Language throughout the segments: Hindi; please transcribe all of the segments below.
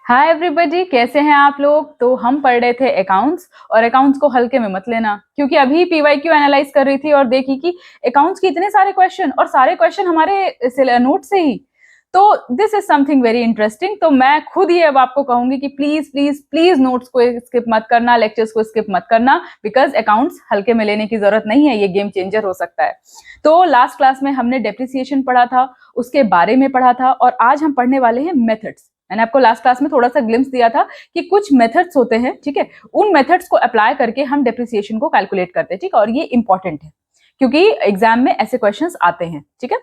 हाय एवरीबॉडी, कैसे हैं आप लोग। तो हम पढ़ रहे थे अकाउंट्स, और अकाउंट्स को हल्के में मत लेना, क्योंकि अभी पीवाईक्यू एनालाइज कर रही थी और देखी कि अकाउंट्स के इतने सारे क्वेश्चन, और सारे क्वेश्चन हमारे नोट से ही। तो this is something very interesting. तो मैं खुद ही अब आपको कहूंगी कि प्लीज प्लीज प्लीज नोट्स को स्किप मत करना, लेक्चर्स को स्किप मत करना, बिकॉज अकाउंट्स हल्के में लेने की जरूरत नहीं है, ये गेम चेंजर हो सकता है। तो लास्ट क्लास में हमने डेप्रिसिएशन पढ़ा था, उसके बारे में पढ़ा था, और आज हम पढ़ने वाले हैं मेथड्स। मैंने आपको लास्ट क्लास में थोड़ा सा ग्लिम्स दिया था कि कुछ मेथड्स होते हैं, ठीक है, उन मेथड्स को अप्लाई करके हम डेप्रिसिएशन को कैलकुलेट करते हैं, ठीक है, और ये इंपॉर्टेंट है क्योंकि एग्जाम में ऐसे क्वेश्चंस आते हैं, ठीक है।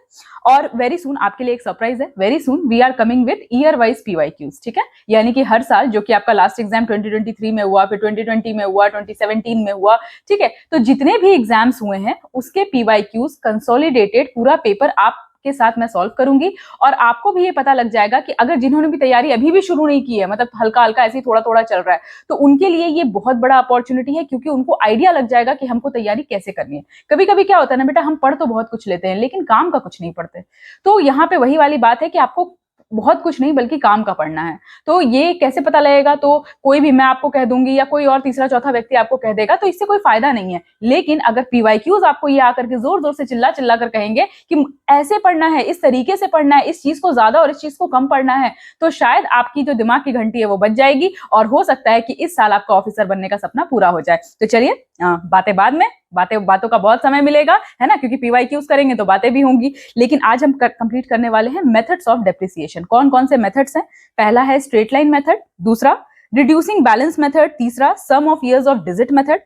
और वेरी सुन आपके लिए एक सरप्राइज है, very soon we are coming with year wise PYQs, ठीक है। यानी कि हर साल, जो कि आपका लास्ट एग्जाम 2023 में हुआ, फिर 2020 में हुआ, 2017 में हुआ, ठीक है, तो जितने भी एग्जाम्स हुए हैं उसके पीवाईक्यूज कंसोलिडेटेड पूरा पेपर आप के साथ मैं सॉल्व करूंगी। और आपको भी ये पता लग जाएगा कि अगर जिन्होंने भी तैयारी अभी भी शुरू नहीं की है, मतलब हल्का हल्का ऐसे ही थोड़ा थोड़ा चल रहा है, तो उनके लिए ये बहुत बड़ा अपॉर्चुनिटी है, क्योंकि उनको आइडिया लग जाएगा कि हमको तैयारी कैसे करनी है। कभी कभी क्या होता है ना बेटा, हम पढ़ तो बहुत कुछ लेते हैं लेकिन काम का कुछ नहीं पढ़ते। तो यहाँ पे वही वाली बात है कि आपको बहुत कुछ नहीं बल्कि काम का पढ़ना है। तो ये कैसे पता लगेगा, तो कोई भी मैं आपको कह दूंगी या कोई और तीसरा चौथा व्यक्ति आपको कह देगा, तो इससे कोई फायदा नहीं है। लेकिन अगर पीवाईक्यूज आपको ये आकर के जोर जोर से चिल्ला चिल्ला कर कहेंगे कि ऐसे पढ़ना है, इस तरीके से पढ़ना है, इस चीज को ज्यादा और इस चीज को कम पढ़ना है, तो शायद आपकी जो दिमाग की घंटी है वो बज जाएगी, और हो सकता है कि इस साल आपका ऑफिसर बनने का सपना पूरा हो जाए। तो चलिए बातें बाद में, बातों का बहुत समय मिलेगा, है ना, क्योंकि पीवाईक्यूज करेंगे तो बातें भी होंगी। लेकिन आज हम कंप्लीट करने वाले हैं मेथड्स ऑफ डेप्रिसिएशन। कौन कौन से मेथड्स हैं? पहला है स्ट्रेट लाइन मेथड, दूसरा रिड्यूसिंग बैलेंस मेथड, तीसरा sum of years of digit method,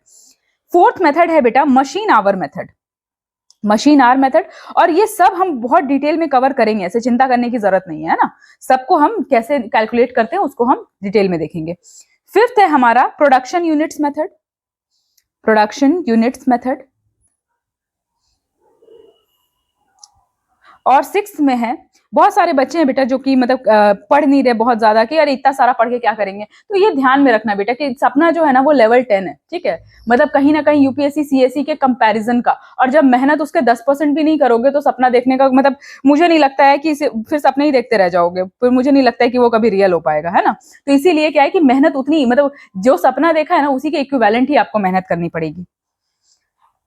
fourth method है बेटा machine hour method, machine hour method. और ये सब हम बहुत डिटेल में कवर करेंगे, ऐसे चिंता करने की जरूरत नहीं है ना। सबको हम कैसे कैलकुलेट करते हैं उसको हम डिटेल में देखेंगे। फिफ्थ है हमारा production units method, production units method. और सिक्स में है, बहुत सारे बच्चे हैं बेटा जो कि मतलब पढ़ नहीं रहे बहुत ज्यादा, कि अरे इतना सारा पढ़ के क्या करेंगे। तो ये ध्यान में रखना बेटा कि सपना जो है ना वो लेवल 10 है, ठीक है, मतलब कहीं ना कहीं यूपीएससी सीएससी के कंपैरिजन का। और जब मेहनत उसके 10% भी नहीं करोगे तो सपना देखने का मतलब मुझे नहीं लगता है कि फिर सपने ही देखते रह जाओगे, फिर मुझे नहीं लगता है कि वो कभी रियल हो पाएगा, है ना। तो इसीलिए क्या है कि मेहनत उतनी, मतलब जो सपना देखा है ना उसी के इक्विवेलेंट ही आपको मेहनत करनी पड़ेगी।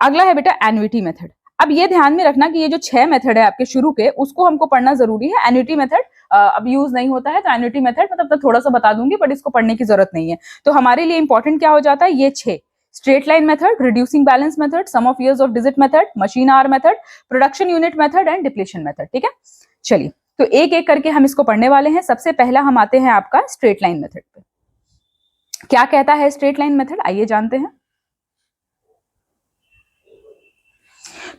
अगला है बेटा एन्युटी मेथड। अब ये ध्यान में रखना कि ये जो 6 मेथड है आपके शुरू के, उसको हमको पढ़ना जरूरी है। एन्युटी मेथड अब यूज नहीं होता है, तो एन्युटी मेथड मतलब तो थोड़ा सा बता दूंगी, बट इसको पढ़ने की जरूरत नहीं है। तो हमारे लिए इंपॉर्टेंट क्या हो जाता है, ये 6: straight line method, reducing balance method, sum of years of digit method, machine hour method, production unit method and depletion method, ठीक है। चलिए तो एक एक करके हम इसको पढ़ने वाले हैं। सबसे पहला हम आते हैं आपका स्ट्रेट लाइन मेथड पे। क्या कहता है स्ट्रेट लाइन मेथड, आइए जानते हैं।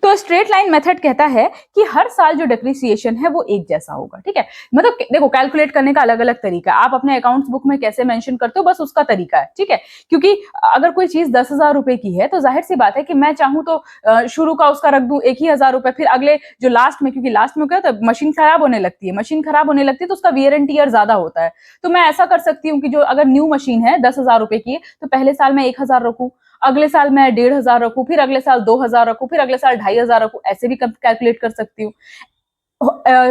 तो स्ट्रेट लाइन मेथड कहता है कि हर साल जो डेप्रिसिएशन है वो एक जैसा होगा, ठीक है। मतलब देखो कैलकुलेट करने का अलग अलग तरीका, आप अपने अकाउंट्स बुक में कैसे मेंशन करते हो बस उसका तरीका है, ठीक है। क्योंकि अगर कोई चीज 10,000 रुपए की है तो जाहिर सी बात है कि मैं चाहूं तो शुरू का उसका रख दूं 1,000 रुपए, फिर अगले जो लास्ट में, क्योंकि लास्ट में क्या होता है मशीन खराब होने लगती है, मशीन खराब होने लगती है तो उसका वियर एंड टियर ज्यादा होता है। तो मैं ऐसा कर सकती हूँ कि जो अगर न्यू मशीन है 10,000 रुपए की है तो पहले साल में 1,000 रखूं, अगले साल मैं 1,500 रखूं, फिर अगले साल 2,000 रखूं, फिर अगले साल 2,500 रखूं, ऐसे भी कैलकुलेट कर सकती हूँ।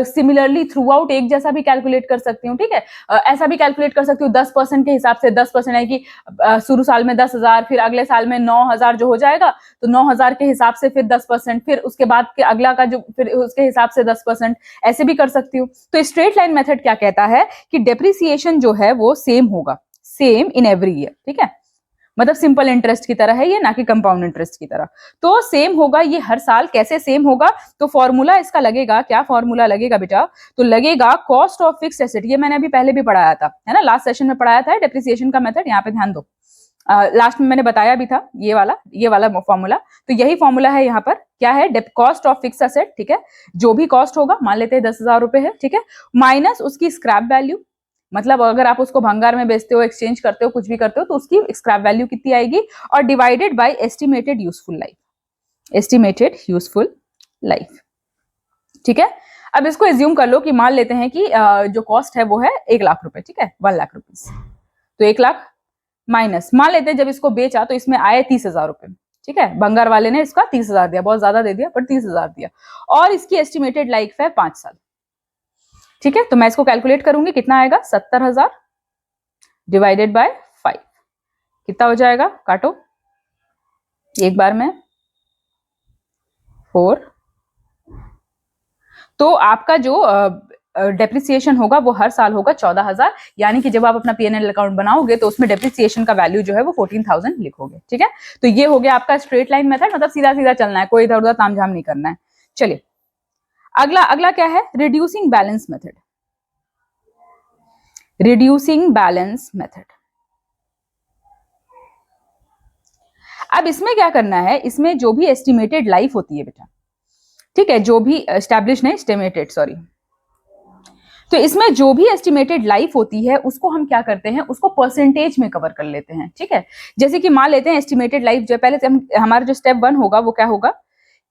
सिमिलरली थ्रू आउट एक जैसा भी कैलकुलेट कर सकती हूँ, ठीक है। ऐसा भी कैलकुलेट कर सकती हूँ 10% के हिसाब से, 10% है कि शुरू साल में 10,000, फिर अगले साल में 9,000 जो हो जाएगा, तो 9,000 के हिसाब से फिर 10%, फिर उसके बाद के अगला का जो फिर उसके हिसाब से 10%, ऐसे भी कर सकती हूँ। तो स्ट्रेट लाइन मेथड क्या कहता है कि डेप्रिसिएशन जो है वो सेम होगा, सेम इन एवरी ईयर, ठीक है। मतलब सिंपल इंटरेस्ट की तरह है ये, ना कि कंपाउंड इंटरेस्ट की तरह। तो सेम होगा ये हर साल। कैसे सेम होगा, तो फॉर्मूला इसका लगेगा, क्या फॉर्मूला लगेगा बेटा, तो लगेगा कॉस्ट ऑफ फिक्स्ड एसेट। ये मैंने अभी पहले भी पढ़ाया था, है ना, लास्ट सेशन में पढ़ाया था डेप्रिसिएशन का मेथड, यहाँ पे ध्यान दो। लास्ट में मैंने बताया भी था ये वाला फॉर्मूला। तो यही फॉर्मूला है यहाँ पर, क्या है, कॉस्ट ऑफ फिक्स एसेट, ठीक है। जो भी कॉस्ट होगा, मान लेते हैं 10,000 रुपए है, ठीक है, माइनस उसकी स्क्रैप वैल्यू, मतलब अगर आप उसको भंगार में बेचते हो, एक्सचेंज करते हो, कुछ भी करते हो, तो उसकी स्क्रैप वैल्यू कितनी आएगी, और divided by estimated useful life, estimated useful life, ठीक है। अब इसको एज्यूम कर लो कि मान लेते हैं कि जो कॉस्ट है वो है 1,00,000 रुपए, ठीक है, 1,00,000 रुपीज। तो 1,00,000 माइनस, मान लेते हैं जब इसको बेचा तो इसमें आए 30,000 रुपए, ठीक है, भंगार वाले ने इसका 30,000 दिया, बहुत ज्यादा दे दिया पर 30,000 दिया, और इसकी एस्टिमेटेड लाइफ है 5 साल, ठीक है। तो मैं इसको कैलकुलेट करूंगी, कितना आएगा, 70,000 डिवाइडेड बाय 5 कितना हो जाएगा, काटो एक बार में, 4। तो आपका जो डेप्रिसिएशन होगा वो हर साल होगा 14,000, यानी कि जब आप अपना पीएनएल अकाउंट बनाओगे तो उसमें डेप्रिसिएशन का वैल्यू जो है वो 14,000 लिखोगे। ठीक है, तो ये हो गया आपका स्ट्रेट लाइन मेथड, मतलब सीधा सीधा चलना है, कोई इधर उधर तामझाम नहीं करना है। चलिए अगला क्या है, reducing balance method. Reducing balance method, अब इसमें क्या करना है, इसमें जो भी एस्टिमेटेड लाइफ होती है बेटा, ठीक है, जो भी एस्टैब्लिश नहीं एस्टिमेटेड, सॉरी, तो इसमें जो भी एस्टिमेटेड लाइफ होती है उसको हम क्या करते हैं, उसको परसेंटेज में कवर कर लेते हैं। ठीक है, जैसे कि मान लेते हैं एस्टिमेटेड लाइफ जो पहले से हमारा जो स्टेप 1 होगा वो क्या होगा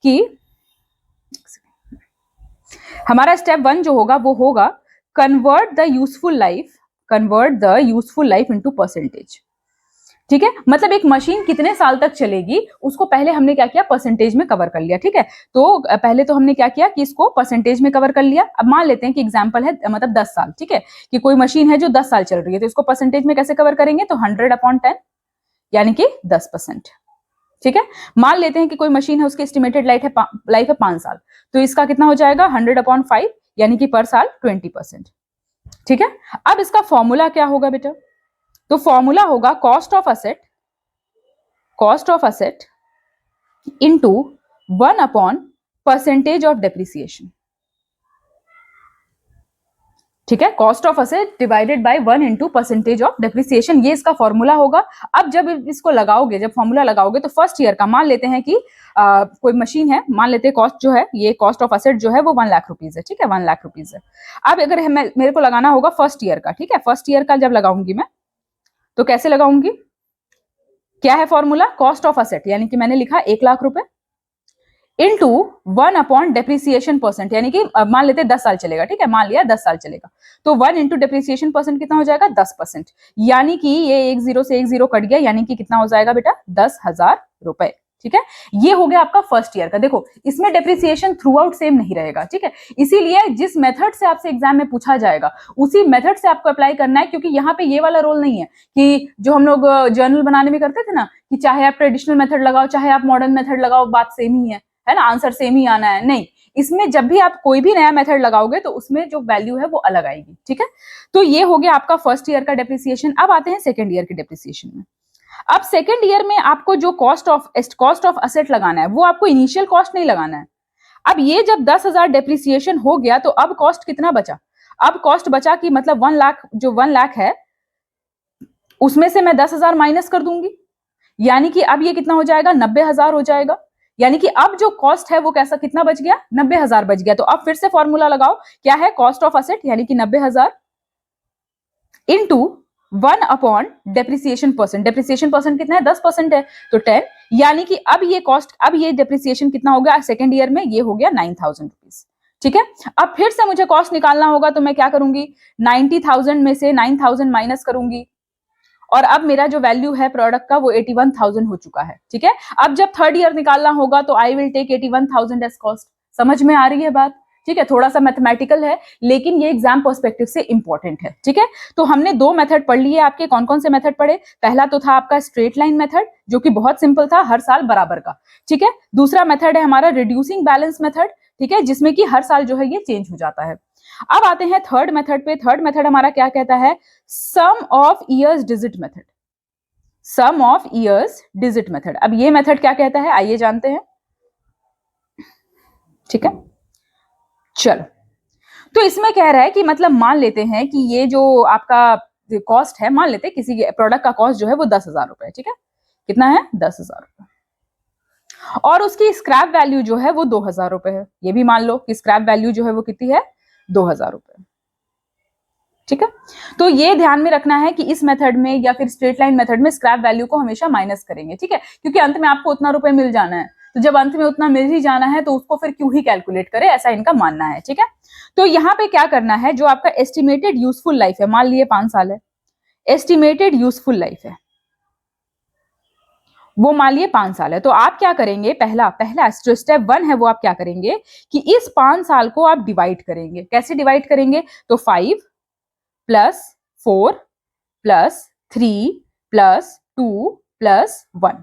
कि हमारा स्टेप 1 जो होगा वो होगा convert the useful life into percentage. ठीक है, मतलब एक मशीन कितने साल तक चलेगी उसको पहले हमने क्या किया, परसेंटेज में कवर कर लिया। ठीक है, तो पहले तो हमने क्या किया कि इसको परसेंटेज में कवर कर लिया। अब मान लेते हैं कि एग्जांपल है मतलब 10 साल, ठीक है, कि कोई मशीन है जो 10 साल चल रही है, तो इसको परसेंटेज में कैसे कवर करेंगे, तो 100/10 यानी कि 10%। ठीक है, मान लेते हैं कि कोई मशीन है उसकी एस्टिमेटेड लाइफ है 5 साल, तो इसका कितना हो जाएगा 100/5 यानी कि पर साल 20%। ठीक है, अब इसका फॉर्मूला क्या होगा बेटा, तो फॉर्मूला होगा कॉस्ट ऑफ असेट इनटू 1/परसेंटेज ऑफ डेप्रिसिएशन। ठीक है, cost of asset divided by 1 into percentage of depreciation, ये इसका फॉर्मूला होगा। अब जब इसको लगाओगे, जब फॉर्मूला लगाओगे तो फर्स्ट ईयर का मान लेते हैं कि कोई मशीन है, मान लेते हैं कॉस्ट जो है, ये कॉस्ट ऑफ असेट जो है वो 1 लाख रुपीज है। ठीक है, 1 लाख रुपीज है। अब अगर मेरे को लगाना होगा फर्स्ट ईयर का, ठीक है, फर्स्ट ईयर का जब लगाऊंगी मैं तो कैसे लगाऊंगी, क्या है फॉर्मूला, कॉस्ट ऑफ असेट यानी कि मैंने लिखा 1 लाख रुपए इनटू 1/डेप्रिसिएशन परसेंट, यानी कि मान लेते 10 साल चलेगा। ठीक है, मान लिया 10 साल चलेगा, तो 1 इंटू डेप्रिसिएशन परसेंट कितना हो जाएगा 10%, यानी कि ये 1 0 से 1 0 कट गया, यानी कि कितना हो जाएगा बेटा 10,000 रुपए। ठीक है, ये हो गया आपका फर्स्ट ईयर का। देखो इसमें डेप्रिसिएशन थ्रू आउट सेम नहीं रहेगा। ठीक है, इसीलिए जिस मेथड से आपसे एग्जाम में पूछा जाएगा उसी मेथड से आपको अप्लाई करना है, क्योंकि यहाँ पे ये वाला रोल नहीं है कि जो हम लोग जर्नल बनाने में करते थे ना, कि चाहे आप ट्रेडिशनल मेथड लगाओ चाहे आप मॉडर्न मेथड लगाओ, बात सेम ही है ना, आंसर सेम ही आना है। नहीं, इसमें जब भी आप कोई भी नया मेथड लगाओगे तो उसमें जो वैल्यू है वो अलग आएगी। ठीक है, तो ये हो गया आपका फर्स्ट ईयर का डेप्रिसिएशन। अब आते हैं सेकंड ईयर के डेप्रिसिएशन में। अब सेकंड ईयर में आपको जो कॉस्ट ऑफ असेट लगाना है वो आपको इनिशियल कॉस्ट नहीं लगाना है। अब ये जब 10,000 डेप्रिसिएशन हो गया तो अब कॉस्ट कितना बचा, अब कॉस्ट बचा कि मतलब 1 लाख, जो 1 लाख है उसमें से मैं 10,000 माइनस कर दूंगी, यानी कि अब ये कितना हो जाएगा 90,000 हो जाएगा, यानी कि अब जो कॉस्ट है वो कैसा कितना बच गया 90,000 बच गया। तो अब फिर से फॉर्मूला लगाओ, क्या है, कॉस्ट ऑफ असेट यानी कि 90,000 इनटू 1/डेप्रिसिएशन परसेंट, डेप्रिसिएशन परसेंट कितना है 10% है, तो 10, यानी कि अब ये कॉस्ट, अब ये डेप्रिसिएशन कितना हो गया सेकंड ईयर में, ये हो गया 9,000 रुपीज। ठीक है, अब फिर से मुझे कॉस्ट निकालना होगा तो मैं क्या करूंगी, 90,000 में से 9,000 माइनस करूंगी, और अब मेरा जो वैल्यू है प्रोडक्ट का वो 81,000 हो चुका है। ठीक है, अब जब थर्ड ईयर निकालना होगा तो I will take 81,000 as cost. समझ में आ रही है बात, ठीक है, थोड़ा सा मैथमेटिकल है लेकिन ये एग्जाम पर्सपेक्टिव से इंपॉर्टेंट है। ठीक है, तो हमने 2 मेथड पढ़ लिए आपके, कौन कौन से मेथड पढ़े, पहला तो था आपका स्ट्रेट लाइन मेथड जो कि बहुत सिंपल था, हर साल बराबर का। ठीक है, दूसरा मेथड है हमारा रिड्यूसिंग बैलेंस मेथड, ठीक है, जिसमें कि हर साल जो है ये चेंज हो जाता है। अब आते हैं थर्ड मेथड पे। थर्ड मेथड हमारा क्या कहता है, sum of years digit method, sum of years digit method. अब ये मेथड क्या कहता है आइए जानते हैं। ठीक है, चलो, तो इसमें कह रहा है कि मतलब मान लेते हैं कि ये जो आपका कॉस्ट है, मान लेते हैं किसी प्रोडक्ट का कॉस्ट जो है वो 10,000 रुपए, ठीक है, कितना है 10,000 रुपए, और उसकी स्क्रैप वैल्यू जो है वो 2,000 रुपए है। ये भी मान लो कि स्क्रैप वैल्यू जो है वो कितनी है 2,000 रुपए। ठीक है, तो ये ध्यान में रखना है कि इस मेथड में या फिर स्ट्रेट लाइन मेथड में स्क्रैप वैल्यू को हमेशा माइनस करेंगे। ठीक है, क्योंकि अंत में आपको उतना रुपए मिल जाना है, तो जब अंत में उतना मिल ही जाना है तो उसको फिर क्यों ही कैलकुलेट करें, ऐसा इनका मानना है। ठीक है, तो यहाँ पे क्या करना है, जो आपका एस्टिमेटेड यूजफुल लाइफ है, मान लिए 5 साल है, एस्टिमेटेड यूजफुल लाइफ है वो मान लिए 5 साल है, तो आप क्या करेंगे, पहला जो स्टेप 1 है वो आप क्या करेंगे कि इस 5 साल को आप डिवाइड करेंगे। कैसे डिवाइड करेंगे, तो 5 + 4 +3 +2 +1,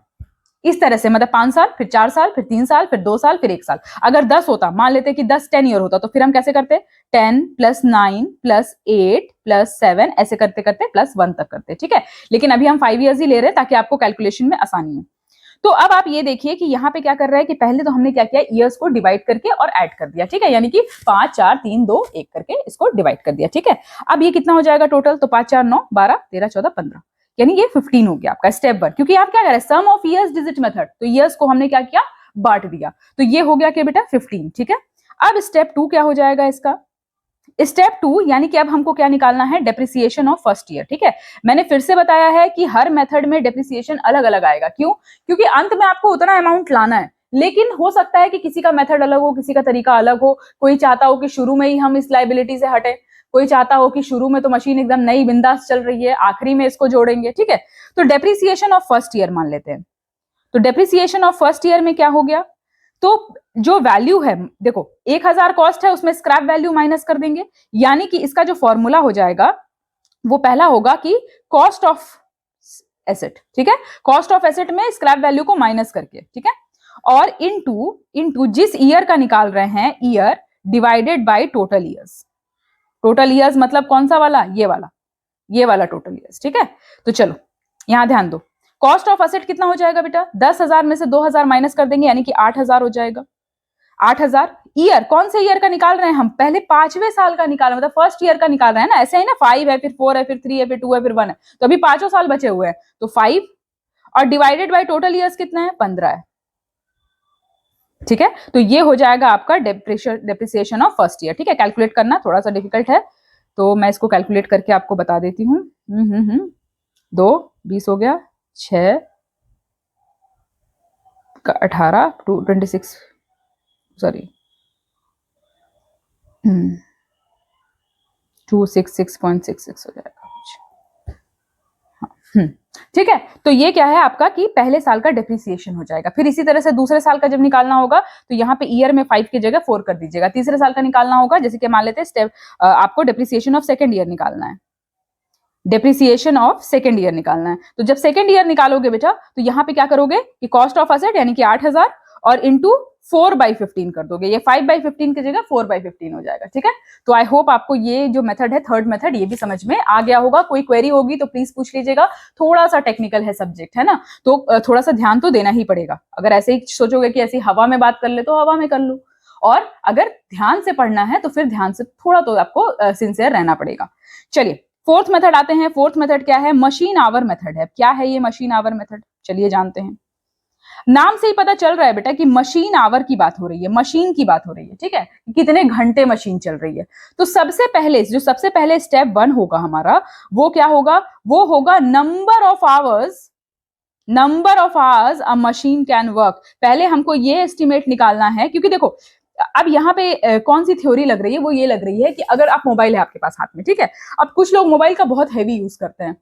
इस तरह से, मतलब 5 साल, फिर 4 साल, फिर 3 साल, फिर 2 साल, फिर 1 साल। अगर 10 होता, मान लेते कि 10 ईयर होता, तो फिर हम कैसे करते? 10 +9 +8 +7 ऐसे करते करते +1 तक करते, ठीक है। लेकिन अभी हम 5 ईयर्स ही ले रहे हैं ताकि आपको कैलकुलेशन में आसानी हो। तो अब आप ये देखिए कि यहाँ पे क्या कर रहा है कि पहले तो हमने क्या किया, ईयर्स को डिवाइड करके और ऐड कर दिया, ठीक है, यानी कि 5 4 3 2 1 करके इसको डिवाइड कर दिया, ठीक है। अब ये कितना हो जाएगा टोटल? तो 5 4 9 12 13 14 15, यानी ये 15 हो गया आपका स्टेप 1। क्योंकि आप क्या कर रहे हैं, सम ऑफ ईयर्स डिजिट मेथड, तो ईयर्स को हमने क्या किया, बांट दिया, तो ये हो गया कि बेटा 15, ठीक है। अब स्टेप 2 क्या हो जाएगा इसका? स्टेप 2 यानी कि अब हमको क्या निकालना है, डेप्रिसिएशन ऑफ फर्स्ट ईयर, ठीक है। मैंने फिर से बताया है कि हर मेथड में डेप्रिसिएशन अलग अलग आएगा। क्यों? क्योंकि अंत में आपको उतना अमाउंट लाना है, लेकिन हो सकता है कि किसी का मेथड अलग हो, किसी का तरीका अलग हो। कोई चाहता हो कि शुरू में ही हम इस लाइबिलिटी से हटे, कोई चाहता हो कि शुरू में तो मशीन एकदम नई बिंदास चल रही है, आखिरी में इसको जोड़ेंगे, ठीक है। तो डेप्रिसिएशन ऑफ फर्स्ट ईयर मान लेते हैं। तो डेप्रिसिएशन ऑफ फर्स्ट ईयर में क्या हो गया, तो जो वैल्यू है, देखो 1000 कॉस्ट है, उसमें स्क्रैप वैल्यू माइनस कर देंगे, यानी कि इसका जो फॉर्मूला हो जाएगा वो पहला होगा कि कॉस्ट ऑफ एसेट, ठीक है, कॉस्ट ऑफ एसेट में स्क्रैप वैल्यू को माइनस करके, ठीक है, और इनटू जिस ईयर का निकाल रहे हैं, year divided by total years. Total years मतलब कौन सा वाला? ये वाला टोटल ईयर्स, ठीक है। तो चलो यहां ध्यान दो, कॉस्ट ऑफ एसेट कितना हो जाएगा बेटा? 10,000 में से 2,000 माइनस कर देंगे, यानी कि 8,000 हो जाएगा। 8,000 ईयर, कौन से ईयर का निकाल रहे हैं हम? पहले 5वें साल का निकाल, मतलब फर्स्ट ईयर का निकाल रहे हैं ना, ऐसे ही ना, 5 है, फिर 4 है, फिर 3 है, फिर 2 है, फिर 1 है, तो अभी 5 साल बचे हुए हैं, तो 5 और डिवाइडेड बाय टोटल ईयर्स कितना है? 15 है, ठीक है। तो ये हो जाएगा आपका डेप्रिसिएशन ऑफ फर्स्ट ईयर, ठीक है। कैलकुलेट करना थोड़ा सा डिफिकल्ट है, तो मैं इसको कैलकुलेट करके आपको बता देती हूँ। 2 20 हो गया, 6 का 18 26, सॉरी 266.66 हो जाएगा कुछ, ठीक है। तो ये क्या है आपका कि पहले साल का डेप्रिसिएशन हो जाएगा। फिर इसी तरह से दूसरे साल का जब निकालना होगा तो यहाँ पे ईयर में 5 की जगह 4 कर दीजिएगा। तीसरे साल का निकालना होगा, जैसे कि मान लेते हैं स्टेप, आपको डेप्रिसिएशन ऑफ सेकेंड ईयर निकालना है, डेप्रिसिएशन ऑफ सेकेंड ईयर निकालना है। तो जब सेकेंड ईयर निकालोगे बेटा, तो यहाँ पे क्या करोगे कि कॉस्ट ऑफ एसेट यानी कि 8,000 और इंटू 4/15 कर दोगे, ये 5/15 की जगह 4/15 हो जाएगा, ठीक है। तो आई होप आपको ये जो मेथड है, थर्ड मेथड, ये भी समझ में आ गया होगा। कोई क्वेरी होगी तो प्लीज पूछ लीजिएगा, थोड़ा सा टेक्निकल है सब्जेक्ट, है ना, तो थोड़ा सा ध्यान तो देना ही पड़ेगा। अगर ऐसे ही सोचोगे कि ऐसी हवा में बात कर ले तो हवा में कर लो, और अगर ध्यान से पढ़ना है तो फिर ध्यान से थोड़ा तो आपको सिंसियर रहना पड़ेगा। चलिए फोर्थ मेथड आते हैं। फोर्थ मेथड क्या है? मशीन आवर मेथड है। क्या है ये मशीन आवर मेथड? चलिए जानते हैं। नाम से ही पता चल रहा है बेटा कि मशीन आवर की बात हो रही है, मशीन की बात हो रही है, ठीक है, कितने घंटे मशीन चल रही है। तो सबसे पहले स्टेप 1 होगा हमारा, वो क्या होगा? वो होगा number of hours a machine can work. पहले हमको ये एस्टिमेट निकालना है, क्योंकि देखो अब यहाँ पे कौन सी थ्योरी लग रही है? वो ये लग रही है कि अगर आप मोबाइल है आपके पास हाथ में, ठीक है, अब कुछ लोग मोबाइल का बहुत हैवी यूज करते हैं,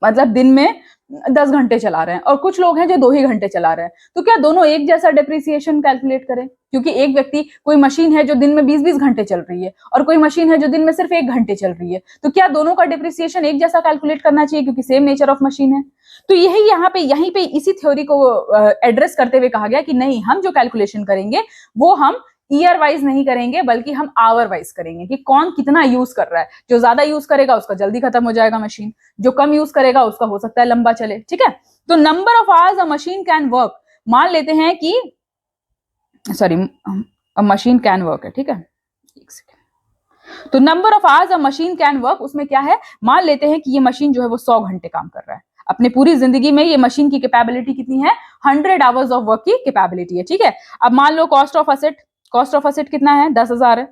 मतलब दिन में 10 घंटे चला रहे हैं, और कुछ लोग हैं जो 2 ही घंटे चला रहे हैं, तो क्या दोनों एक जैसा डेप्रिसिएशन कैलकुलेट करें? क्योंकि एक व्यक्ति, कोई मशीन है जो दिन में 20-20 घंटे चल रही है, और कोई मशीन है जो दिन में सिर्फ 1 घंटे चल रही है, तो क्या दोनों का डेप्रिसिएशन एक जैसा कैलकुलेट करना चाहिए, क्योंकि सेम नेचर ऑफ मशीन है। तो यहीं पे इसी थ्योरी को एड्रेस करते हुए कहा गया कि नहीं, हम जो कैलकुलेशन करेंगे वो हम ईयर वाइज नहीं करेंगे, बल्कि हम आवर वाइज करेंगे, कि कौन कितना यूज कर रहा है। जो ज्यादा यूज करेगा उसका जल्दी खत्म हो जाएगा मशीन, जो कम यूज करेगा उसका हो सकता है लंबा चले, ठीक है। तो number of hours a machine can work, मान लेते हैं कि, सॉरी, मशीन कैन वर्क है, ठीक है, एक सेकेंड। तो number of hours a machine can work, उसमें क्या है, मान लेते हैं कि ये मशीन जो है वो 100 घंटे काम कर रहा है अपने पूरी जिंदगी में। ये मशीन की कैपेबिलिटी कितनी है? 100 आवर्स ऑफ वर्क की कैपेबिलिटी है, ठीक है। अब मान लो कॉस्ट ऑफ एसेट कितना है? 10,000 है,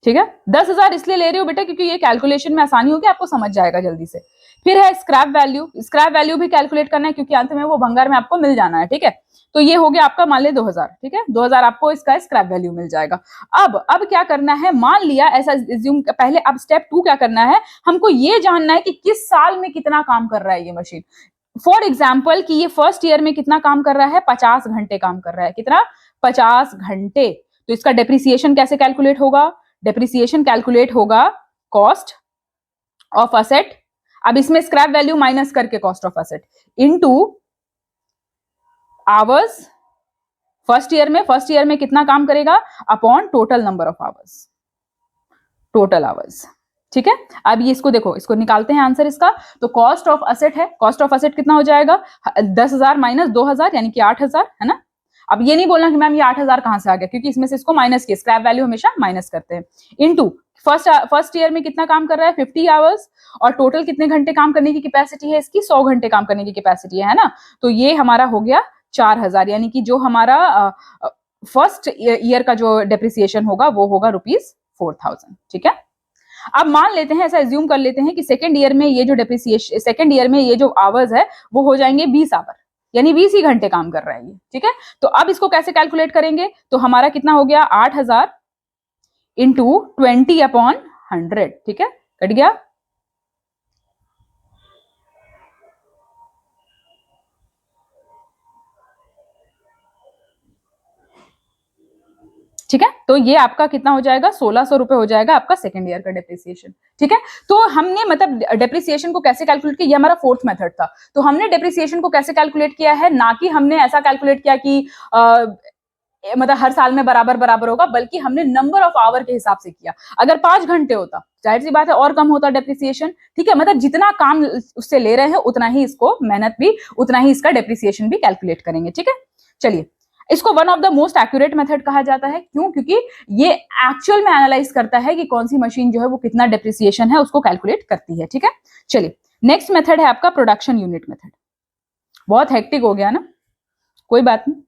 ठीक है। 10,000 इसलिए ले रही हूँ बेटा क्योंकि ये कैलकुलेशन में आसानी होगी, आपको समझ जाएगा जल्दी से। फिर है स्क्रैप वैल्यू भी कैलकुलेट करना है, क्योंकि अंत में वो भंगार में आपको मिल जाना है, ठीक है। तो ये हो गया आपका, मान ले 2,000, ठीक है, 2,000 आपको इसका स्क्रैप वैल्यू मिल जाएगा। अब क्या करना है, मान लिया ऐसा एज्यूम, पहले अब स्टेप 2 क्या करना है, हमको ये जानना है कि किस साल में कितना काम कर रहा है ये मशीन। फॉर एग्जाम्पल कि ये फर्स्ट ईयर में कितना काम कर रहा है? 50 घंटे काम कर रहा है। कितना? 50 घंटे। तो इसका डेप्रिसिएशन कैसे कैलकुलेट होगा? डेप्रिसिएशन कैलकुलेट होगा कॉस्ट ऑफ एसेट अब इसमें स्क्रैप वैल्यू माइनस करके cost of asset into hours, first year में कितना काम करेगा upon total number of hours, total hours. ठीक है, अब ये इसको देखो, इसको निकालते हैं आंसर इसका। तो कॉस्ट ऑफ असेट है, कॉस्ट ऑफ असेट कितना हो जाएगा 10,000 माइनस 2,000 यानी कि 8,000, है ना। अब ये नहीं बोलना कि मैम ये 8,000 कहां से आ गया, क्योंकि इसमें से इसको माइनस किया, स्क्रैप वैल्यू हमेशा माइनस करते हैं। इनटू फर्स्ट ईयर में कितना काम कर रहा है 50 आवर्स, और टोटल कितने घंटे काम करने की कैपेसिटी है इसकी 100 घंटे काम करने की कैपेसिटी है ना। तो ये हमारा हो गया 4,000, यानी कि जो हमारा फर्स्ट ईयर का जो डेप्रिसिएशन होगा वो होगा ₹4,000। ठीक है, अब मान लेते हैं, ऐसा एज्यूम कर लेते हैं कि सेकंड ईयर में ये जो डेप्रिसिएशन, सेकंड ईयर में ये जो आवर्स है वो हो जाएंगे 20 आवर, यानी 20 ही घंटे काम कर रहा है ये। ठीक है, तो अब इसको कैसे कैलकुलेट करेंगे, तो हमारा कितना हो गया 8,000 इंटू 20/100। ठीक है, कट गया। ठीक है, तो ये आपका कितना हो जाएगा 1,600 रुपए हो जाएगा आपका सेकंड ईयर का डेप्रिसिएशन। ठीक है, तो हमने मतलब डेप्रिसिएशन को कैसे कैलकुलेट किया, ये हमारा फोर्थ मेथड था। तो हमने डेप्रिसिएशन को कैसे कैलकुलेट किया है, ना कि हमने ऐसा कैलकुलेट किया कि मतलब हर साल में बराबर बराबर होगा, बल्कि हमने नंबर ऑफ आवर के हिसाब से किया। अगर 5 घंटे होता, जाहिर सी बात है और कम होता डेप्रिसिएशन। ठीक है, मतलब जितना काम उससे ले रहे हैं उतना ही इसको मेहनत भी, उतना ही इसका डेप्रिसिएशन भी कैलकुलेट करेंगे। ठीक है, चलिए, इसको one of the most accurate method कहा जाता है। क्यों? क्योंकि ये एक्चुअल में एनालाइज करता है कि कौन सी मशीन जो है वो कितना डेप्रिसिएशन है उसको कैलकुलेट करती है। ठीक है, चलिए, नेक्स्ट मेथड है आपका प्रोडक्शन यूनिट मेथड। बहुत हेक्टिक हो गया ना, कोई बात नहीं,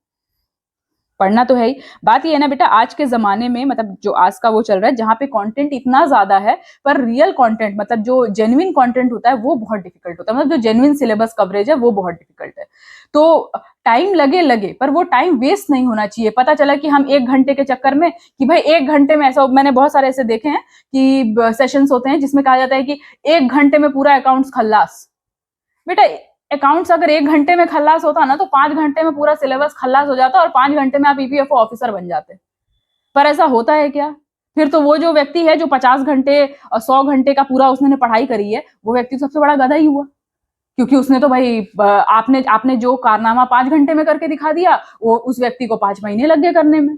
पढ़ना तो है ही। बात ये है ना बेटा, आज के जमाने में मतलब जो आज का वो चल रहा है, जहाँ पे कंटेंट इतना ज्यादा है, पर रियल कंटेंट मतलब जो जेन्युइन कंटेंट होता है वो बहुत डिफिकल्ट होता है। मतलब जो जेन्युइन सिलेबस कवरेज है वो बहुत डिफिकल्ट है। तो टाइम लगे पर वो टाइम वेस्ट नहीं होना चाहिए। पता चला कि हम 1 घंटे के चक्कर में, कि भाई 1 घंटे में, ऐसा मैंने बहुत सारे ऐसे देखे हैं कि सेशंस होते हैं जिसमें कहा जाता है कि 1 घंटे में पूरा अकाउंट्स खल्लास। बेटा अकाउंट्स अगर 1 घंटे में खल्लास होता ना, तो 5 घंटे में पूरा सिलेबस खल्लास हो जाता और 5 घंटे में आप ईपीएफओ ऑफिसर बन जाते। पर ऐसा होता है क्या? फिर तो वो जो व्यक्ति है जो 50 घंटे और 100 घंटे का पूरा उसने पढ़ाई करी है, वो व्यक्ति सबसे बड़ा गधा ही हुआ, क्योंकि उसने तो भाई आपने जो कारनामा 5 घंटे में करके दिखा दिया, वो उस व्यक्ति को 5 महीने लग गए करने में।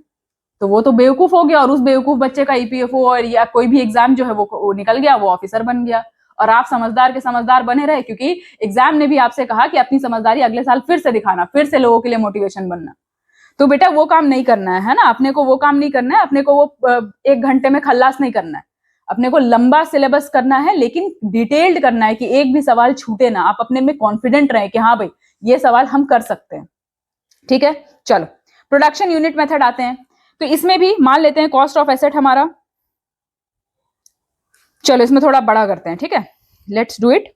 तो वो तो बेवकूफ हो गया, और उस बेवकूफ बच्चे का ईपीएफओ और या कोई भी एग्जाम जो है वो निकल गया, वो ऑफिसर बन गया। और आप समझदार के समझदार बने रहे, क्योंकि एग्जाम ने भी आपसे कहा कि अपनी समझदारी अगले साल फिर से दिखाना, फिर से लोगों के लिए मोटिवेशन बनना। तो बेटा वो काम नहीं करना है ना, अपने को वो काम नहीं करना है, अपने को वो 1 घंटे में खल्लास नहीं करना है। अपने को लंबा सिलेबस करना है, लेकिन डिटेल्ड करना है कि एक भी सवाल छूटे ना। आप अपने में कॉन्फिडेंट रहे कि हाँ भाई ये सवाल हम कर सकते हैं। ठीक है, चलो प्रोडक्शन यूनिट मेथड आते हैं। तो इसमें भी मान लेते हैं कॉस्ट ऑफ एसेट हमारा, चलो इसमें थोड़ा बड़ा करते हैं। ठीक है, लेट्स डू इट,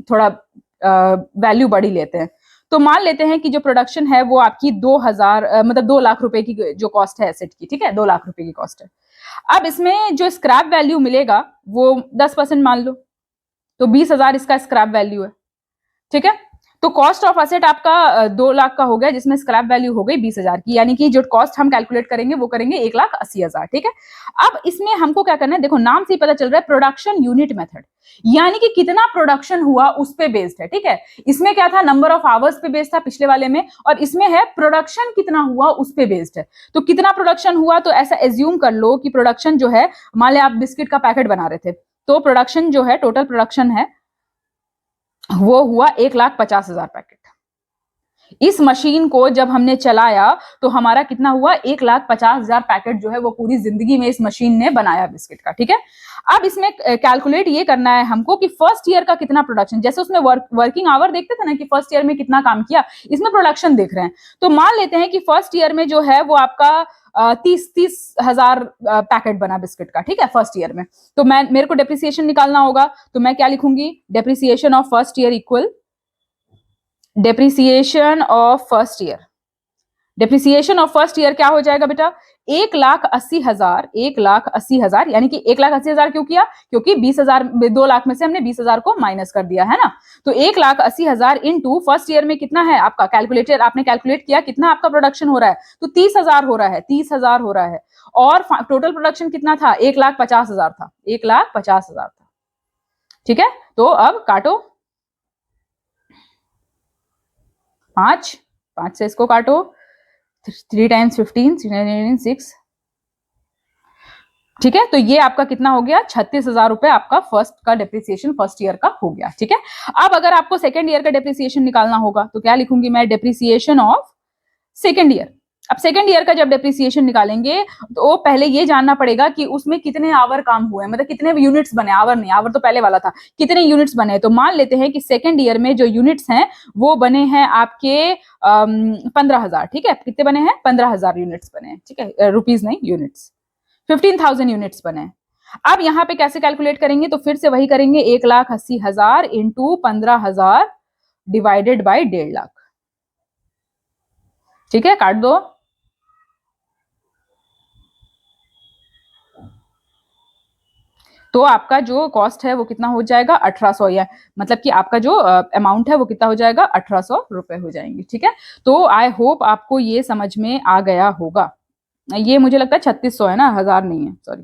थोड़ा वैल्यू बड़ी लेते हैं। तो मान लेते हैं कि जो प्रोडक्शन है वो आपकी 2,000 मतलब 2 लाख रुपए की जो कॉस्ट है एसेट की। ठीक है, 2 लाख रुपए की कॉस्ट है। अब इसमें जो स्क्रैप वैल्यू मिलेगा वो 10% मान लो, तो 20,000 इसका स्क्रैप वैल्यू है। ठीक है, तो कॉस्ट ऑफ एसेट आपका 2 लाख का हो गया, जिसमें स्क्रैप वैल्यू हो गई 20,000 की, यानी कि जो कॉस्ट हम कैलकुलेट करेंगे वो करेंगे 1,80,000। ठीक है, अब इसमें हमको क्या करना है, देखो नाम से ही पता चल रहा है प्रोडक्शन यूनिट मेथड, यानी कि कितना प्रोडक्शन हुआ उस पे बेस्ड है। ठीक है, इसमें क्या था, नंबर ऑफ आवर्स पे बेस्ड था पिछले वाले में, और इसमें है प्रोडक्शन कितना हुआ उस पे बेस्ड है। तो कितना प्रोडक्शन हुआ, तो ऐसा एज्यूम कर लो कि प्रोडक्शन जो है, मान लिया आप बिस्किट का पैकेट बना रहे थे, तो प्रोडक्शन जो है, टोटल प्रोडक्शन है वो हुआ 1,50,000 पैकेट। इस मशीन को जब हमने चलाया तो हमारा कितना हुआ, 1,50,000 पैकेट जो है वो पूरी जिंदगी में इस मशीन ने बनाया बिस्किट का। ठीक है, अब इसमें कैलकुलेट ये करना है हमको कि फर्स्ट ईयर का कितना प्रोडक्शन, जैसे उसमें वर्किंग आवर देखते थे ना कि फर्स्ट ईयर में कितना काम किया, इसमें प्रोडक्शन देख रहे हैं। तो मान लेते हैं कि फर्स्ट ईयर में जो है वो आपका 30,000 पैकेट बना बिस्किट का। ठीक है, फर्स्ट ईयर में। तो मेरे को डेप्रिसिएशन निकालना होगा, तो मैं क्या लिखूंगी, depreciation of first year equal depreciation of first year. Depreciation of first year क्या हो जाएगा बेटा, 1,80,000, 1,80,000, यानी कि 1,80,000 क्यों किया, क्योंकि 20,000, 2 लाख में से हमने 20,000 को माइनस कर दिया है ना। तो 1,80,000 इंटू फर्स्ट ईयर में कितना है आपका, कैलकुलेटर आपने कैलकुलेट किया कितना आपका प्रोडक्शन हो रहा है, तो 30,000 हो रहा है, 30,000 हो रहा है। और टोटल प्रोडक्शन कितना था, 1,50,000 था, 1,50,000 था। ठीक है, तो अब काटो, 5 से इसको काटो, 3 टाइम्स 15, 6। ठीक है, तो ये आपका कितना हो गया, 36,000 रुपए आपका फर्स्ट का डेप्रिसिएशन फर्स्ट ईयर का हो गया। ठीक है, अब अगर आपको सेकेंड ईयर का डेप्रिसिएशन निकालना होगा तो क्या लिखूंगी मैं, डेप्रिसिएशन ऑफ सेकेंड ईयर। अब सेकेंड ईयर का जब डेप्रिसिएशन निकालेंगे तो पहले ये जानना पड़ेगा कि उसमें कितने आवर काम हुए, मतलब कितने यूनिट्स बने, आवर नहीं, आवर तो पहले वाला था, कितने यूनिट्स बने। तो मान लेते हैं कि सेकेंड ईयर में जो यूनिट्स हैं वो बने हैं आपके 15,000। ठीक है, कितने बने हैं, 15,000 यूनिट्स बने हैं। ठीक है, रुपीज नहीं, यूनिट्स, 15,000 यूनिट्स बने। अब यहाँ पे कैसे कैलकुलेट करेंगे, तो फिर से वही करेंगे, 1,80,000 इंटू 15,000 डिवाइडेड बाई 1.5 लाख। ठीक है, काट दो, तो आपका जो कॉस्ट है वो कितना हो जाएगा, 1,800, या मतलब कि आपका जो अमाउंट है वो कितना हो जाएगा, 1,800 रुपए हो जाएंगे। ठीक है, तो आई होप आपको ये समझ में आ गया होगा। ये मुझे लगता है 3,600 है ना, 1,000 नहीं है, सॉरी।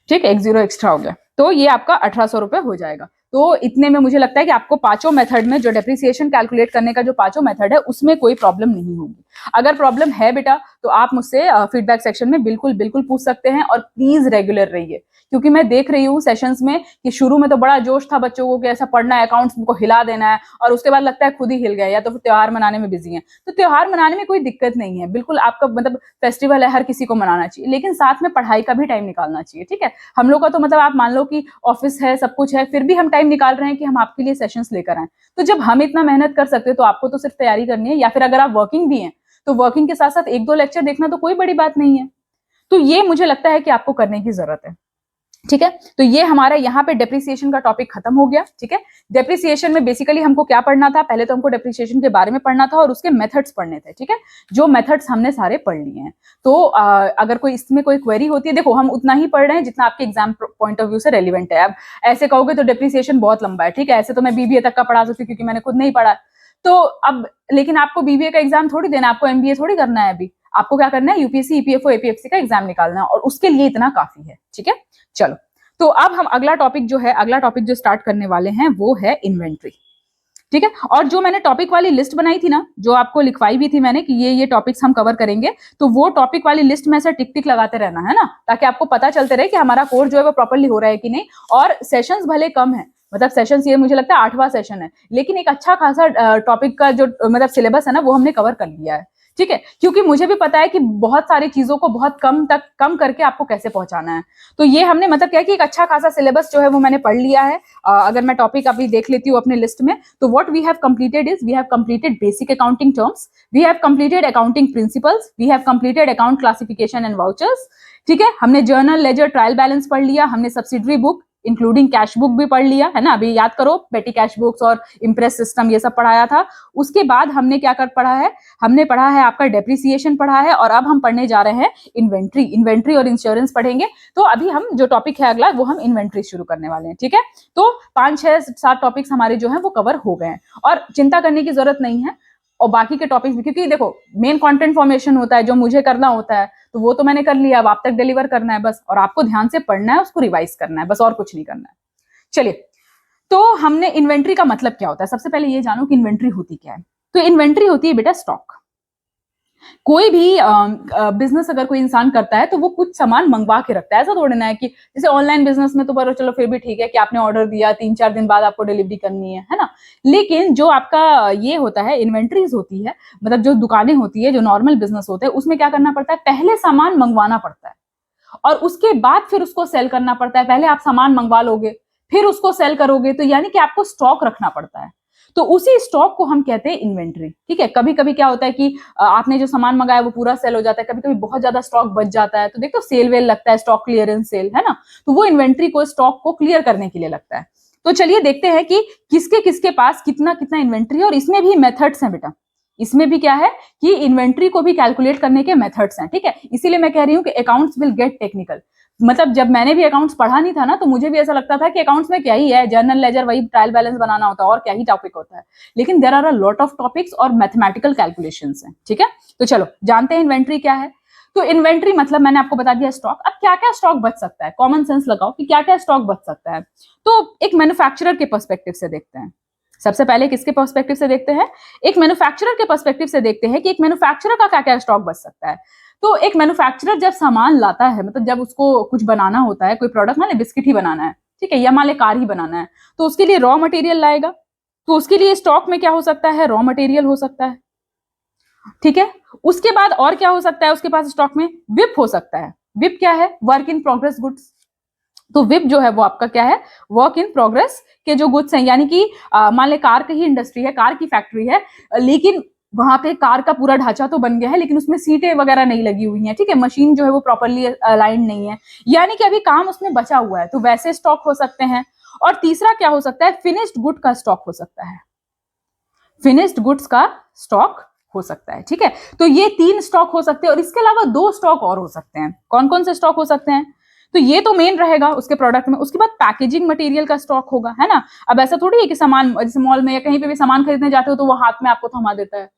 ठीक है, एक जीरो एक्स्ट्रा हो गया, तो ये आपका 1,800 रुपए हो जाएगा। तो इतने में मुझे लगता है कि आपको पांचों मेथड में जो डेप्रिसिएशन कैलकुलेट करने का जो पांचों मेथड है उसमें कोई प्रॉब्लम नहीं होगी। अगर प्रॉब्लम है बेटा तो आप मुझसे फीडबैक सेक्शन में बिल्कुल बिल्कुल पूछ सकते हैं, और प्लीज रेगुलर रहिए, क्योंकि मैं देख रही हूँ सेशंस में कि शुरू में तो बड़ा जोश था बच्चों को कि ऐसा पढ़ना है, अकाउंट्स को हिला देना है, और उसके बाद लगता है खुद ही हिल गए, या तो फिर त्योहार मनाने में बिजी हैं। तो त्योहार मनाने में कोई दिक्कत नहीं है, बिल्कुल आपका मतलब फेस्टिवल है, हर किसी को मनाना चाहिए, लेकिन साथ में पढ़ाई का भी टाइम निकालना चाहिए। ठीक है, हम लोग का तो मतलब आप मान लो कि ऑफिस है, सब कुछ है, फिर भी हम टाइम निकाल रहे हैं कि हम आपके लिए सेशंस लेकर आए। तो जब हम इतना मेहनत कर सकते हैं तो आपको तो सिर्फ तैयारी करनी है, या फिर अगर आप वर्किंग भी हैं तो वर्किंग के साथ साथ 1-2 लेक्चर देखना तो कोई बड़ी बात नहीं है। तो ये मुझे लगता है कि आपको करने की जरूरत है। ठीक है, तो ये हमारा यहाँ पे डेप्रिसिएशन का टॉपिक खत्म हो गया। ठीक है, डेप्रिसिएशन में बेसिकली हमको क्या पढ़ना था, पहले तो हमको डेप्रिसिएशन के बारे में पढ़ना था और उसके मेथड्स पढ़ने थे। ठीक है, जो मेथड्स हमने सारे पढ़ लिए हैं। तो अगर कोई इसमें कोई क्वेरी होती है, देखो हम उतना ही पढ़ रहे हैं जितना आपके एग्जाम पॉइंट ऑफ व्यू से रेलिवेंट है। अब ऐसे कहोगे तो डेप्रिसिएशन बहुत लंबा है। ठीक है, ऐसे तो मैं बीबीए तक का पढ़ा सकती हूँ क्योंकि मैंने खुद नहीं पढ़ा। तो अब लेकिन आपको बीबीए का एग्जाम थोड़ी देना, आपको एमबीए थोड़ी करना है। अभी आपको क्या करना है, यूपीएससी, ईपीएफओ, एपीएफसी का एग्जाम निकालना है, और उसके लिए इतना काफी है। ठीक है, चलो, तो अब हम अगला टॉपिक जो स्टार्ट करने वाले हैं वो है इन्वेंट्री। ठीक है, और जो मैंने टॉपिक वाली लिस्ट बनाई थी ना, जो आपको लिखवाई भी थी मैंने कि ये टॉपिक्स हम कवर करेंगे, तो वो टॉपिक वाली लिस्ट में ऐसा टिक टिक लगाते रहना है ना, ताकि आपको पता चलते रहे कि हमारा कोर्स जो है वो प्रॉपर्ली हो रहा है कि नहीं। और सेशंस भले कम है, मतलब सेशंस ये मुझे लगता है 8वां सेशन है, लेकिन एक अच्छा खासा टॉपिक का जो मतलब सिलेबस है ना वो हमने कवर कर लिया है। ठीक है, क्योंकि मुझे भी पता है कि बहुत सारी चीजों को बहुत कम करके आपको कैसे पहुंचाना है। तो ये हमने मतलब क्या कि एक अच्छा खासा सिलेबस जो है वो मैंने पढ़ लिया है। अगर मैं टॉपिक अभी देख लेती हूँ अपने लिस्ट में, तो what we have completed is, we have completed basic accounting terms, we have completed accounting principles, we have completed account classification and vouchers. ठीक है, हमने जर्नल, लेजर, ट्रायल बैलेंस पढ़ लिया, हमने subsidiary book including cash book भी पढ़ लिया है ना, अभी याद करो, पेटी कैश बुक्स और इम्प्रेस सिस्टम ये सब पढ़ाया था। उसके बाद हमने क्या कर पढ़ा है, हमने पढ़ा है आपका डेप्रिसिएशन पढ़ा है, और अब हम पढ़ने जा रहे हैं इन्वेंट्री और इंश्योरेंस पढ़ेंगे। तो अभी हम जो टॉपिक है अगला वो हम इन्वेंट्री शुरू करने वाले हैं। ठीक है, तो 5, 6, 7 टॉपिक्स हमारे जो है वो कवर हो गए हैं, और चिंता करने की जरूरत नहीं है। और बाकी के टॉपिक्स भी, क्योंकि देखो मेन कंटेंट फॉर्मेशन होता है जो मुझे करना होता है, तो वो तो मैंने कर लिया, अब आप तक डिलीवर करना है बस, और आपको ध्यान से पढ़ना है, उसको रिवाइज करना है बस, और कुछ नहीं करना है। चलिए, तो हमने इन्वेंट्री का मतलब क्या होता है, सबसे पहले ये जानो कि इन्वेंट्री होती क्या है। तो इन्वेंट्री होती है बेटा स्टॉक। कोई भी बिजनेस अगर कोई इंसान करता है तो वो कुछ सामान मंगवा के रखता है। ऐसा थोड़ी ना है कि जैसे ऑनलाइन बिजनेस में तो पर चलो फिर भी ठीक है कि आपने ऑर्डर दिया, 3-4 दिन बाद आपको डिलीवरी करनी है ना। लेकिन जो आपका ये होता है, इन्वेंट्रीज होती है, मतलब जो दुकानें होती है, जो नॉर्मल बिजनेस होते हैं, उसमें क्या करना पड़ता है, पहले सामान मंगवाना पड़ता है और उसके बाद फिर उसको सेल करना पड़ता है। पहले आप सामान मंगवा लोगे, फिर उसको सेल करोगे, तो यानी कि आपको स्टॉक रखना पड़ता है। तो उसी स्टॉक को हम कहते हैं इन्वेंट्री। ठीक है, कभी कभी क्या होता है कि आपने जो सामान मंगाया वो पूरा सेल हो जाता है, कभी कभी बहुत ज्यादा स्टॉक बच जाता है, तो देखो सेल वेल लगता है, स्टॉक क्लियरेंस सेल है ना, तो वो इन्वेंट्री को, स्टॉक को क्लियर करने के लिए लगता है। तो चलिए देखते हैं कि किसके किसके पास कितना कितना इन्वेंट्री है, और इसमें भी मेथड्स हैं बेटा, इसमें भी क्या है कि इन्वेंट्री को भी कैलकुलेट करने के मेथड्स हैं। ठीक है, इसीलिए मैं कह रही हूं कि अकाउंट्स विल गेट टेक्निकल। मतलब जब मैंने भी अकाउंट्स पढ़ा नहीं था ना, तो मुझे भी ऐसा लगता था कि अकाउंट्स में क्या ही है, जर्नल लेजर वही ट्रायल बैलेंस बनाना होता है और क्या ही टॉपिक होता है। लेकिन there are a lot of topics और मैथमेटिकल कैलकुलेशंस हैं। ठीक है, तो चलो जानते हैं इन्वेंट्री क्या है। तो इन्वेंट्री मतलब मैंने आपको बता दिया स्टॉक। अब क्या क्या स्टॉक बच सकता है, कॉमन सेंस लगाओ कि क्या क्या स्टॉक बच सकता है। तो एक मैन्युफैक्चरर के पर्सपेक्टिव से देखते हैं। सबसे पहले किसके पर्सपेक्टिव से देखते हैं, एक मैन्युफैक्चरर के पर्सपेक्टिव से देखते हैं कि एक मैन्युफैक्चरर का क्या क्या स्टॉक बच सकता है। तो एक मैन्युफैक्चरर जब सामान लाता है, मतलब जब उसको कुछ बनाना होता है, कोई प्रोडक्ट, मान ले बिस्किट ही बनाना है, ठीक है, या मान ले कार ही बनाना है, तो उसके लिए रॉ मटेरियल लाएगा। तो उसके लिए स्टॉक में क्या हो सकता है, रॉ मटेरियल हो सकता है, ठीक है। उसके बाद और क्या हो सकता है उसके पास स्टॉक में, विप हो सकता है। विप क्या है, वर्क इन प्रोग्रेस गुड्स। तो विप जो है वो आपका क्या है, वर्क इन प्रोग्रेस के जो गुड्स हैं, यानी कि मान ले कार की ही इंडस्ट्री है, कार की फैक्ट्री है, लेकिन वहां पे कार का पूरा ढांचा तो बन गया है, लेकिन उसमें सीटें वगैरह नहीं लगी हुई हैं, ठीक है, मशीन जो है वो प्रॉपरली अलाइंड नहीं है, यानी कि अभी काम उसमें बचा हुआ है, तो वैसे स्टॉक हो सकते हैं। और तीसरा क्या हो सकता है, फिनिश्ड गुड का स्टॉक हो सकता है, फिनिश्ड गुड्स का स्टॉक हो सकता है, ठीक है। तो ये 3 स्टॉक हो सकते हैं, और इसके अलावा 2 स्टॉक और हो सकते हैं। कौन कौन से स्टॉक हो सकते हैं, तो ये तो मेन रहेगा उसके प्रोडक्ट में। उसके बाद पैकेजिंग मटेरियल का स्टॉक होगा, है ना। अब ऐसा थोड़ी है कि सामान, जैसे मॉल में या कहीं पे भी सामान खरीदने जाते हो तो वो हाथ में आपको थमा देता है,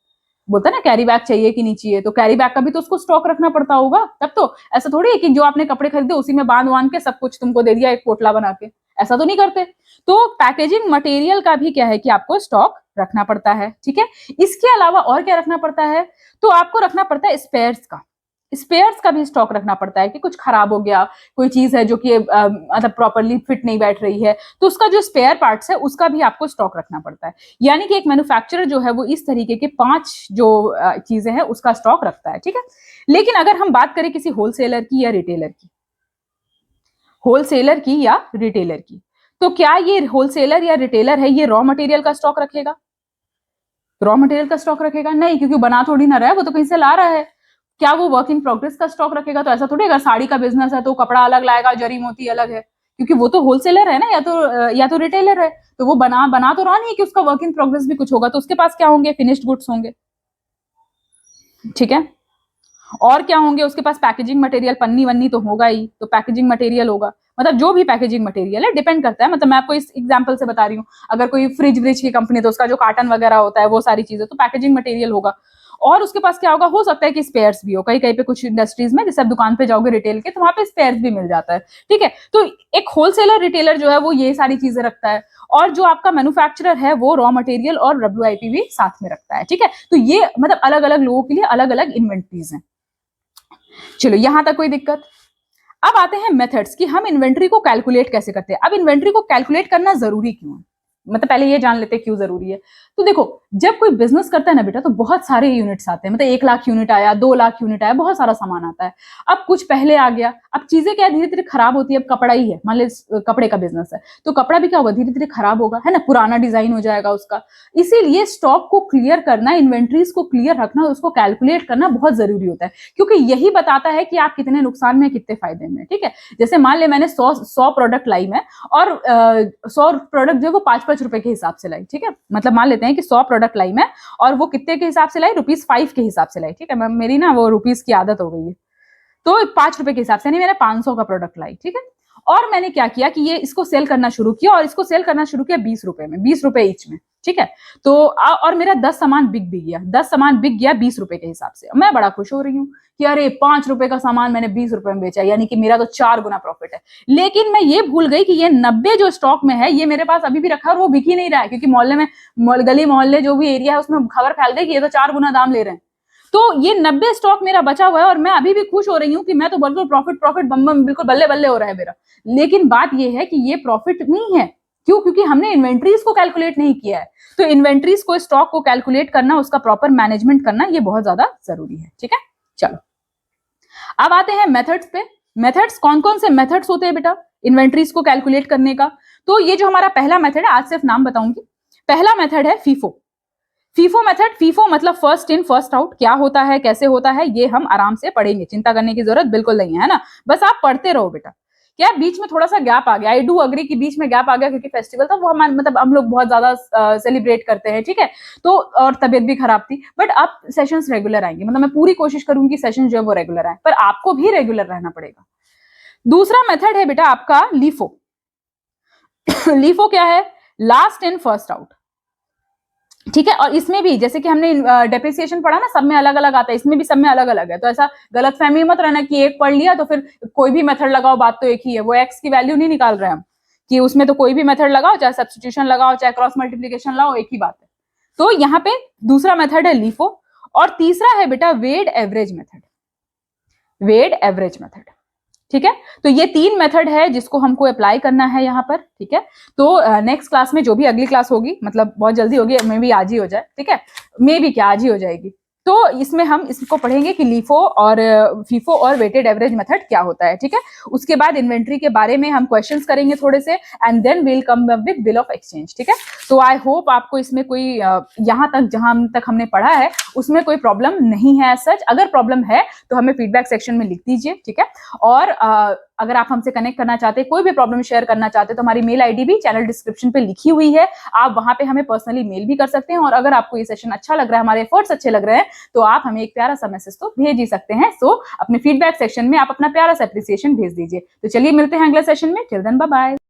बोलता है ना कैरी बैग चाहिए कि नहीं चाहिए, तो कैरी बैग का भी तो उसको स्टॉक रखना पड़ता होगा तब तो। ऐसा थोड़ी है कि जो आपने कपड़े खरीदे उसी में बांध बांध के सब कुछ तुमको दे दिया एक पोटला बना के, ऐसा तो नहीं करते। तो पैकेजिंग मटेरियल का भी क्या है कि आपको स्टॉक रखना पड़ता है, ठीक है। इसके अलावा और क्या रखना पड़ता है, तो आपको रखना पड़ता है स्पेयर्स का। स्पेयर्स का भी स्टॉक रखना पड़ता है कि कुछ खराब हो गया, कोई चीज है जो कि मतलब प्रॉपरली फिट नहीं बैठ रही है, तो उसका जो स्पेयर पार्ट्स है उसका भी आपको स्टॉक रखना पड़ता है। यानी कि एक मैन्युफैक्चरर जो है वो इस तरीके के 5 जो चीजें हैं उसका स्टॉक रखता है, ठीक है। लेकिन अगर हम बात करें किसी होलसेलर की या रिटेलर की, होलसेलर की या रिटेलर की, तो क्या ये होलसेलर या रिटेलर है ये रॉ मटेरियल का स्टॉक रखेगा, रॉ मटेरियल का स्टॉक रखेगा नहीं, क्योंकि बना थोड़ी ना रहा है, वो तो कहीं से ला रहा है। क्या वो वर्क इन प्रोग्रेस का स्टॉक रखेगा, तो ऐसा थोड़ी, अगर साड़ी का बिजनेस है तो कपड़ा अलग लाएगा, जरी मोती अलग है, क्योंकि वो तो होलसेलर है ना, या तो रिटेलर है, तो वो बना बना तो रहा नहीं है कि उसका वर्क इन प्रोग्रेस भी कुछ होगा, तो उसके पास क्या होंगे, फिनिश्ड गुड्स होंगे, ठीक है। और क्या होंगे उसके पास, पैकेजिंग मटेरियल, पन्नी वन्नी तो होगा ही, तो पैकेजिंग मटेरियल होगा, मतलब जो भी पैकेजिंग मटेरियल है, डिपेंड करता है, मतलब मैं आपको इस एग्जांपल से बता रही हूँ, अगर कोई फ्रिज व्रिज की कंपनी तो उसका जो कार्टन वगैरह होता है वो सारी चीजें तो पैकेजिंग मटेरियल होगा। और उसके पास क्या होगा, हो सकता है कि स्पेयर्स भी हो, कहीं कहीं पे कुछ इंडस्ट्रीज में जैसे आप दुकान पे जाओगे रिटेल के तो वहां पे स्पेयर्स भी मिल जाता है, ठीक है। तो एक होलसेलर रिटेलर जो है वो ये सारी चीजें रखता है, और जो आपका मैन्युफैक्चरर है वो रॉ मटेरियल और WIP भी साथ में रखता है, ठीक है। तो ये मतलब अलग अलग लोगों के लिए अलग अलग इन्वेंट्रीज हैं। चलो यहां तक कोई दिक्कत। अब आते हैं मेथड्स कि हम इन्वेंट्री को कैलकुलेट कैसे करते हैं। अब इन्वेंट्री को कैलकुलेट करना जरूरी क्यों है, मतलब पहले ये जान लेते हैं क्यों जरूरी है। तो देखो, जब कोई बिजनेस करता है ना बेटा, तो बहुत सारे यूनिट्स आते हैं, मतलब 1 लाख यूनिट आया, 2 लाख यूनिट आया, बहुत सारा सामान आता है। अब कुछ पहले आ गया, अब चीजें क्या धीरे धीरे खराब होती है। अब कपड़ा ही है, मान ली कपड़े का बिजनेस है, तो कपड़ा भी क्या होगा, धीरे धीरे खराब होगा, है ना, पुराना डिजाइन हो जाएगा उसका। इसीलिए स्टॉक को क्लियर करना, इन्वेंट्रीज को क्लियर रखना, उसको कैलकुलेट करना बहुत जरूरी होता है, क्योंकि यही बताता है कि आप कितने नुकसान में, कितने फायदे में, ठीक है। जैसे मान ले मैंने 100 प्रोडक्ट लाई मैं, और 100 प्रोडक्ट जो है वो 5-5 रुपए के हिसाब से लाई, ठीक है। मतलब मान लेते हैं कि 100 प्रोडक्ट लाई मैं, और वो कितने के हिसाब से लाई, ₹5 के हिसाब से लाई, ठीक है। मेरी ना वो रुपीज की आदत हो गई है, तो 5 रुपए के हिसाब से, यानी मैंने 500 का प्रोडक्ट लाई, ठीक है। और मैंने क्या किया कि ये इसको सेल करना शुरू किया, और इसको सेल करना शुरू किया 20 रुपए में, 20 रुपए ईच में, ठीक है। तो और मेरा 10 सामान बिक भी गया, 10 सामान बिक गया 20 रुपए के हिसाब से। मैं बड़ा खुश हो रही हूँ कि अरे 5 रुपए का सामान मैंने 20 रुपए में बेचा, यानी कि मेरा तो 4 गुना प्रॉफिट है। लेकिन मैं ये भूल गई कि ये 90 जो स्टॉक में है ये मेरे पास अभी भी रखा है, और वो बिक ही नहीं रहा है, क्योंकि मोहल्ले में, गली मोहल्ले जो भी एरिया है उसमें खबर फैल गई कि ये तो 4 गुना दाम ले रहे हैं। तो ये 90 स्टॉक मेरा बचा हुआ है, और मैं अभी भी खुश हो रही हूँ कि मैं तो बिल्कुल प्रॉफिट प्रॉफिट बम बम, बिल्कुल बल्ले बल्ले हो रहा है मेरा। लेकिन बात ये है कि ये प्रॉफिट नहीं है, क्यों, क्योंकि हमने इन्वेंट्रीज को कैलकुलेट नहीं किया है। तो इन्वेंट्रीज को, स्टॉक को कैलकुलेट करना, उसका प्रॉपर मैनेजमेंट करना, ये बहुत ज्यादा जरूरी है, ठीक है। चलो अब आते हैं मेथड्स पे। मेथड्स, कौन कौन से मेथड्स होते हैं बेटा इन्वेंट्रीज को कैलकुलेट करने का। तो ये जो हमारा पहला मेथड है, आज सिर्फ नाम बताऊंगी। पहला मेथड है फीफो। फीफो मेथड, फीफो मतलब फर्स्ट इन फर्स्ट आउट। क्या होता है, कैसे होता है, ये हम आराम से पढ़ेंगे, चिंता करने की जरूरत बिल्कुल नहीं है ना, बस आप पढ़ते रहो बेटा। क्या बीच में थोड़ा सा गैप आ गया, आई डू अग्री कि बीच में गैप आ गया, क्योंकि फेस्टिवल था, वो हम मतलब हम लोग बहुत ज्यादा सेलिब्रेट करते हैं, ठीक है। तो और तबियत भी खराब थी, बट अब सेशंस रेगुलर आएंगे, मतलब मैं पूरी कोशिश करूंगी सेशन जो है वो रेगुलर आए, पर आपको भी रेगुलर रहना पड़ेगा। दूसरा मेथड है बेटा आपका लीफो। लीफो क्या है, लास्ट इन फर्स्ट आउट। ठीक है। और इसमें भी जैसे कि हमने डेप्रिसिएशन पढ़ा ना, सब में अलग अलग आता है, इसमें भी सब में अलग अलग है। तो ऐसा गलतफहमी मत रहना कि एक पढ़ लिया तो फिर कोई भी मेथड लगाओ बात तो एक ही है। वो एक्स की वैल्यू नहीं निकाल रहे हम कि उसमें तो कोई भी मेथड लगाओ, चाहे सब्स्टिट्यूशन लगाओ चाहे क्रॉस मल्टीप्लीकेशन लगाओ, एक ही बात है। तो यहाँ पे दूसरा मेथड है लीफो, और तीसरा है बेटा वेड एवरेज मेथड। वेड एवरेज मेथड, ठीक है। तो ये 3 मेथड है जिसको हमको अप्लाई करना है यहाँ पर, ठीक है। तो नेक्स्ट क्लास में, जो भी अगली क्लास होगी, मतलब बहुत जल्दी होगी, मे भी आज ही हो जाए, ठीक है, मे भी क्या आज ही हो जाएगी। तो इसमें हम इसको पढ़ेंगे कि लीफो और फीफो और वेटेड एवरेज मेथड क्या होता है, ठीक है। उसके बाद इन्वेंट्री के बारे में हम क्वेश्चंस करेंगे थोड़े से, and then will come with bill of exchange, ठीक है। तो आई होप आपको इसमें कोई यहाँ तक जहां तक हमने पढ़ा है उसमें कोई प्रॉब्लम नहीं है सच। अगर प्रॉब्लम है तो हमें फीडबैक सेक्शन में लिख दीजिए, ठीक है। और अगर आप हमसे कनेक्ट करना चाहते हैं, कोई भी प्रॉब्लम शेयर करना चाहते हैं, तो हमारी मेल आईडी भी चैनल डिस्क्रिप्शन पे लिखी हुई है, आप वहां पे हमें पर्सनली मेल भी कर सकते हैं। और अगर आपको ये सेशन अच्छा लग रहा है, हमारे एफर्ट्स अच्छे लग रहे हैं, तो आप हमें एक प्यारा सा मैसेज तो भेज ही सकते हैं। सो अपने फीडबैक सेक्शन में आप अपना प्यारा सा एप्रिसिएशन भेज दीजिए। तो चलिए मिलते हैं अगले सेशन में, टिल देन बाय बाय।